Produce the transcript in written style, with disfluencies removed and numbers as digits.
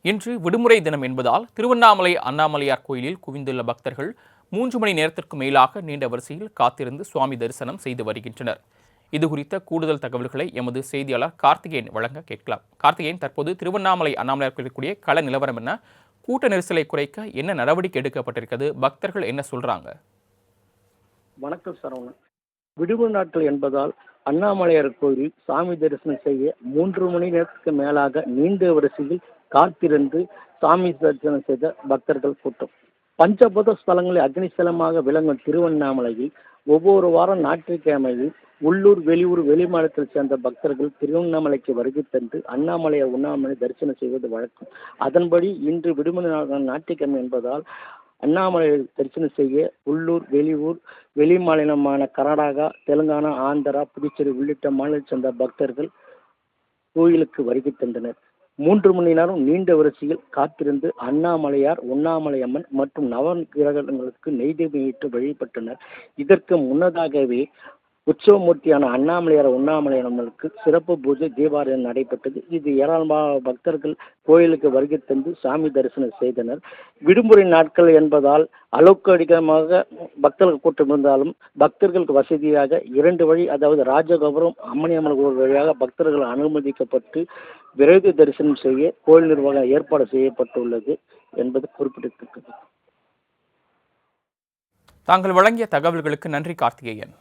இன்று விடுமுறை தினம் என்பதால் திருவண்ணாமலை அண்ணாமலையார் கோயிலில் குவிந்துள்ள பக்தர்கள் 3 மணி நேரத்திற்கு மேலாக நீண்ட வரிசையில் காத்திருந்து சுவாமி தரிசனம் செய்து வருகின்றனர். இதுகுறித்த கூடுதல் தகவல்களை எமது செய்தியாளர் கார்த்திகேயன் வழங்க கேட்கலாம். கார்த்திகேயன், தற்போது திருவண்ணாமலை அண்ணாமலையார் கோயிலுக்குரிய கள நிலவரம் என்ன? கூட்ட நெரிசலை குறைக்க என்ன நடவடிக்கை எடுக்கப்பட்டிருக்கிறது? பக்தர்கள் என்ன சொல்றாங்க? வணக்கம் சரவணன். விடுமுறை நாட்கள் என்பதால் அண்ணாமலையார் கோயில் சாமி தரிசனம் செய்ய 3 மணி நேரத்துக்கு மேலாக நீண்ட வரிசையில் காத்திருந்து சாமி தரிசனம் செய்த பக்தர்கள் கூட்டம். பஞ்சபூத ஸ்தலங்களில் அக்னிஸ்தலமாக விளங்கும் திருவண்ணாமலையில் ஒவ்வொரு வாரம் ஞாயிற்றுக்கிழமையில் உள்ளூர், வெளியூர், வெளிமாநிலத்தில் சேர்ந்த பக்தர்கள் திருவண்ணாமலைக்கு வருகை தந்து அண்ணாமலையார் உண்ணாமலை தரிசனம் செய்வது வழக்கம். அதன்படி இன்று விடுமுறை நாள் ஞாயிற்றுக்கிழமை என்பதால் அண்ணாமலை தரிசனம் செய்ய உள்ளூர், வெளியூர், வெளி மாநிலமான கர்நாடகா, தெலுங்கானா, ஆந்திரா, புதுச்சேரி உள்ளிட்ட மாநிலத்தைச் சேர்ந்த பக்தர்கள் கோயிலுக்கு வருகை தந்தனர். 3 மணி நேரம் நீண்ட வரிசையில் காத்திருந்து அண்ணாமலையார், உண்ணாமலையம்மன் மற்றும் நவகிரகங்களுக்கு நெய்வேத்தியம் வழிபட்டனர். இதற்கு முன்னதாகவே உற்சவமூர்த்தியான அண்ணாமலையார், உண்ணாமலையம்மனுக்கு சிறப்பு பூஜை, தீபாராதனை நடைபெற்றது. இது ஏராளமான பக்தர்கள் கோயிலுக்கு வருகை தந்து சாமி தரிசனம் செய்தனர். விடுமுறை நாட்கள் என்பதால் அளவுக்கு அதிகமாக பக்தர்கள் கூட்டம் இருந்தாலும் பக்தர்களுக்கு வசதியாக 2 வழி, அதாவது ராஜகோபுரம், அம்மணியம்மன் கோவில் வழியாக பக்தர்கள் அனுமதிக்கப்பட்டு விரைவு தரிசனம் செய்ய கோயில் நிர்வாகம் ஏற்பாடு செய்யப்பட்டுள்ளது என்பது குறிப்பிடத்தக்கது. தாங்கள் வழங்கிய தகவல்களுக்கு நன்றி கார்த்திகேயன்.